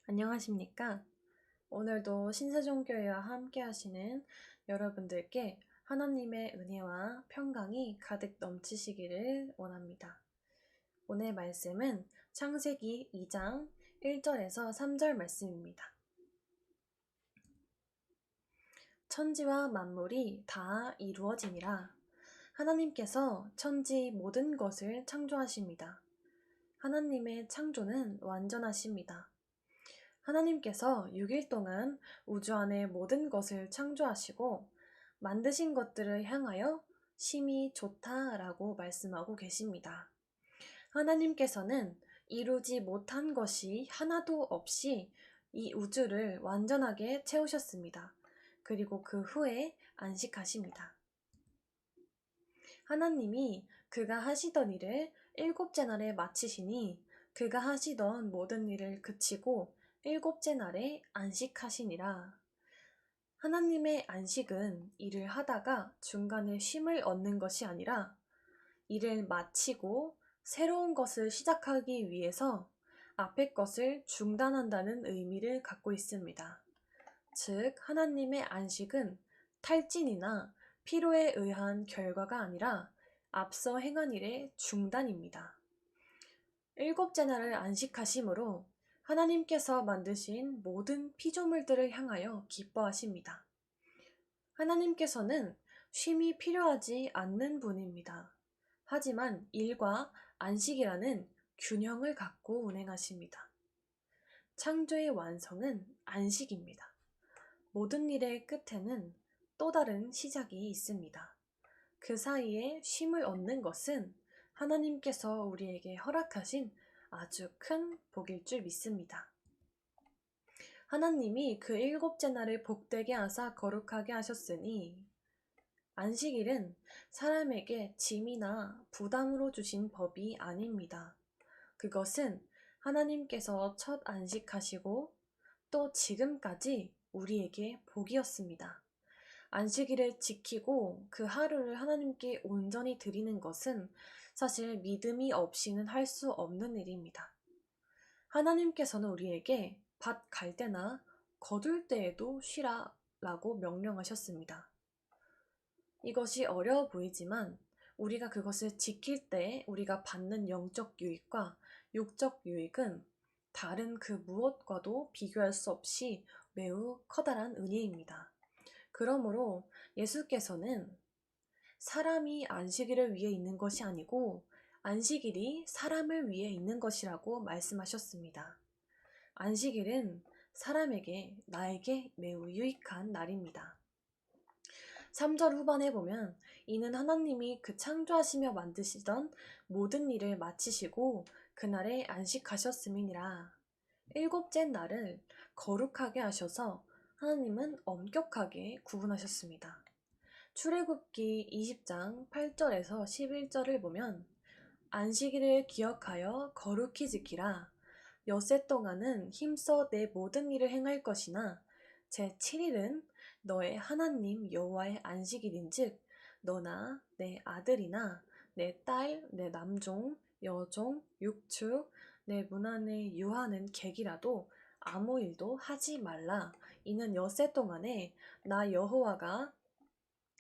안녕하십니까? 오늘도 신세종교회와 함께 하시는 여러분들께 하나님의 은혜와 평강이 가득 넘치시기를 원합니다. 오늘 말씀은 창세기 2장 1절에서 3절 말씀입니다. 천지와 만물이 다 이루어지니라. 하나님께서 천지 모든 것을 창조하십니다. 하나님의 창조는 완전하십니다. 하나님께서 6일 동안 우주 안의 모든 것을 창조하시고 만드신 것들을 향하여 심히 좋다라고 말씀하고 계십니다. 하나님께서는 이루지 못한 것이 하나도 없이 이 우주를 완전하게 채우셨습니다. 그리고 그 후에 안식하십니다. 하나님이 그가 하시던 일을 일곱째 날에 마치시니 그가 하시던 모든 일을 그치고 일곱째 날에 안식하시니라. 하나님의 안식은 일을 하다가 중간에 쉼을 얻는 것이 아니라 일을 마치고 새로운 것을 시작하기 위해서 앞의 것을 중단한다는 의미를 갖고 있습니다. 즉, 하나님의 안식은 탈진이나 피로에 의한 결과가 아니라 앞서 행한 일의 중단입니다. 일곱째 날을 안식하심으로 하나님께서 만드신 모든 피조물들을 향하여 기뻐하십니다. 하나님께서는 쉼이 필요하지 않는 분입니다. 하지만 일과 안식이라는 균형을 갖고 운행하십니다. 창조의 완성은 안식입니다. 모든 일의 끝에는 또 다른 시작이 있습니다. 그 사이에 쉼을 얻는 것은 하나님께서 우리에게 허락하신 아주 큰 복일 줄 믿습니다. 하나님이 그 일곱째 날을 복되게 하사 거룩하게 하셨으니 안식일은 사람에게 짐이나 부담으로 주신 법이 아닙니다. 그것은 하나님께서 첫 안식하시고 또 지금까지 우리에게 복이었습니다. 안식일을 지키고 그 하루를 하나님께 온전히 드리는 것은 사실 믿음이 없이는 할 수 없는 일입니다. 하나님께서는 우리에게 밭 갈 때나 거둘 때에도 쉬라 라고 명령하셨습니다. 이것이 어려워 보이지만 우리가 그것을 지킬 때 우리가 받는 영적 유익과 육적 유익은 다른 그 무엇과도 비교할 수 없이 매우 커다란 은혜입니다. 그러므로 예수께서는 사람이 안식일을 위해 있는 것이 아니고 안식일이 사람을 위해 있는 것이라고 말씀하셨습니다. 안식일은 사람에게, 나에게 매우 유익한 날입니다. 3절 후반에 보면 이는 하나님이 그 창조하시며 만드시던 모든 일을 마치시고 그날에 안식하셨음이니라. 일곱째 날을 거룩하게 하셔서 하나님은 엄격하게 구분하셨습니다. 출애굽기 20장 8절에서 11절을 보면 안식일을 기억하여 거룩히 지키라. 엿새 동안은 힘써 내 모든 일을 행할 것이나 제7일은 너의 하나님 여호와의 안식일인즉 너나 내 아들이나 내 딸, 내 남종, 여종, 육축, 내 문 안에 유하는 객이라도 아무 일도 하지 말라. 이는 엿새 동안에 나 여호와가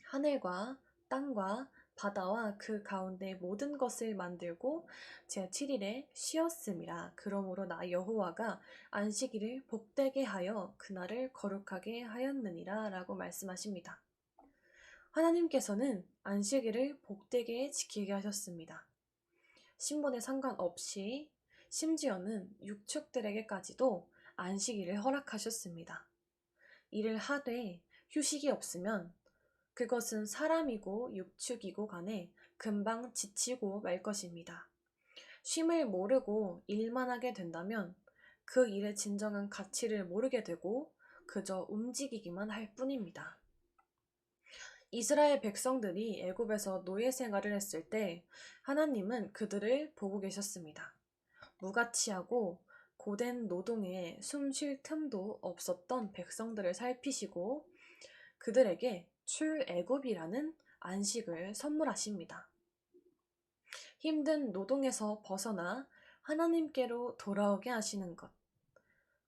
하늘과 땅과 바다와 그 가운데 모든 것을 만들고 제7일에 쉬었음이라. 그러므로 나 여호와가 안식일을 복되게 하여 그날을 거룩하게 하였느니라 라고 말씀하십니다. 하나님께서는 안식일을 복되게 지키게 하셨습니다. 신분에 상관없이 심지어는 육축들에게까지도 안식일을 허락하셨습니다. 일을 하되 휴식이 없으면 그것은 사람이고 육축이고 간에 금방 지치고 말 것입니다. 쉼을 모르고 일만 하게 된다면 그 일의 진정한 가치를 모르게 되고 그저 움직이기만 할 뿐입니다. 이스라엘 백성들이 애굽에서 노예 생활을 했을 때 하나님은 그들을 보고 계셨습니다. 무가치하고 고된 노동에 숨 쉴 틈도 없었던 백성들을 살피시고 그들에게 출애굽이라는 안식을 선물하십니다. 힘든 노동에서 벗어나 하나님께로 돌아오게 하시는 것.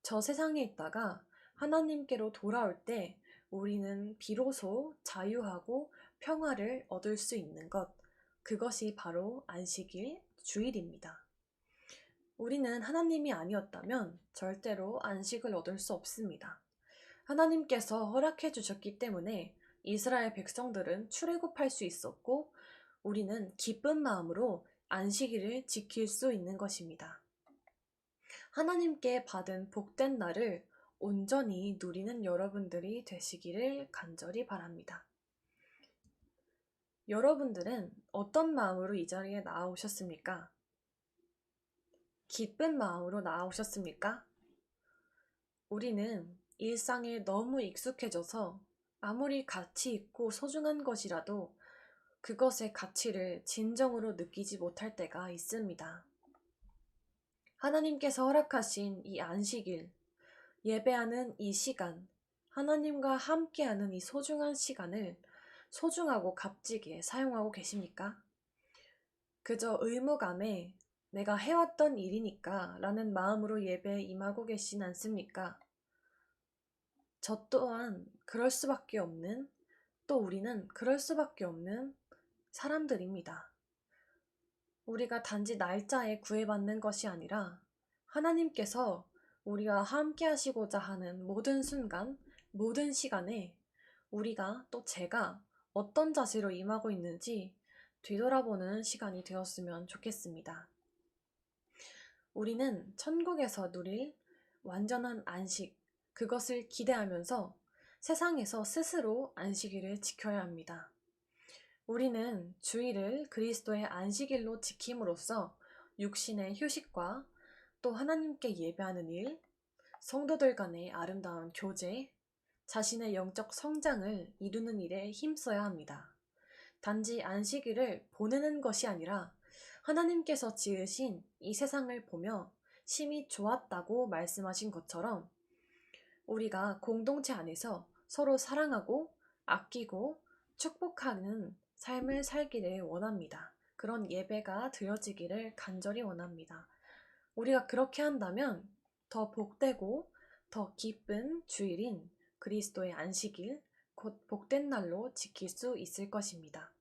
저 세상에 있다가 하나님께로 돌아올 때 우리는 비로소 자유하고 평화를 얻을 수 있는 것, 그것이 바로 안식일 주일입니다. 우리는 하나님이 아니었다면 절대로 안식을 얻을 수 없습니다. 하나님께서 허락해 주셨기 때문에 이스라엘 백성들은 출애굽할 수 있었고 우리는 기쁜 마음으로 안식일을 지킬 수 있는 것입니다. 하나님께 받은 복된 날을 온전히 누리는 여러분들이 되시기를 간절히 바랍니다. 여러분들은 어떤 마음으로 이 자리에 나아오셨습니까? 기쁜 마음으로 나아오셨습니까? 우리는 일상에 너무 익숙해져서 아무리 가치 있고 소중한 것이라도 그것의 가치를 진정으로 느끼지 못할 때가 있습니다. 하나님께서 허락하신 이 안식일, 예배하는 이 시간, 하나님과 함께하는 이 소중한 시간을 소중하고 값지게 사용하고 계십니까? 그저 의무감에 내가 해왔던 일이니까 라는 마음으로 예배에 임하고 계신 않습니까? 저 또한 그럴 수밖에 없는, 또 우리는 그럴 수밖에 없는 사람들입니다. 우리가 단지 날짜에 구애받는 것이 아니라 하나님께서 우리와 함께 하시고자 하는 모든 순간, 모든 시간에 우리가 또 제가 어떤 자세로 임하고 있는지 뒤돌아보는 시간이 되었으면 좋겠습니다. 우리는 천국에서 누릴 완전한 안식, 그것을 기대하면서 세상에서 스스로 안식일을 지켜야 합니다. 우리는 주일을 그리스도의 안식일로 지킴으로써 육신의 휴식과 또 하나님께 예배하는 일, 성도들 간의 아름다운 교제, 자신의 영적 성장을 이루는 일에 힘써야 합니다. 단지 안식일을 보내는 것이 아니라 하나님께서 지으신 이 세상을 보며 심히 좋았다고 말씀하신 것처럼 우리가 공동체 안에서 서로 사랑하고 아끼고 축복하는 삶을 살기를 원합니다. 그런 예배가 드려지기를 간절히 원합니다. 우리가 그렇게 한다면 더 복되고 더 기쁜 주일인 그리스도의 안식일, 곧 복된 날로 지킬 수 있을 것입니다.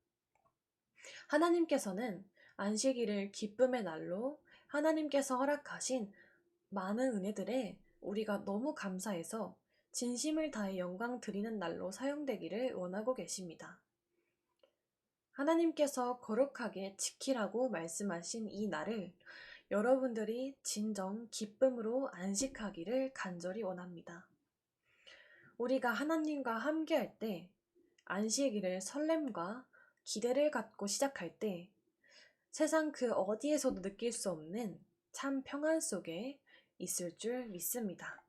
하나님께서는 안식일을 기쁨의 날로 하나님께서 허락하신 많은 은혜들에 우리가 너무 감사해서 진심을 다해 영광 드리는 날로 사용되기를 원하고 계십니다. 하나님께서 거룩하게 지키라고 말씀하신 이 날을 여러분들이 진정 기쁨으로 안식하기를 간절히 원합니다. 우리가 하나님과 함께할 때 안식일을 설렘과 기대를 갖고 시작할 때 세상 그 어디에서도 느낄 수 없는 참 평안 속에 있을 줄 믿습니다.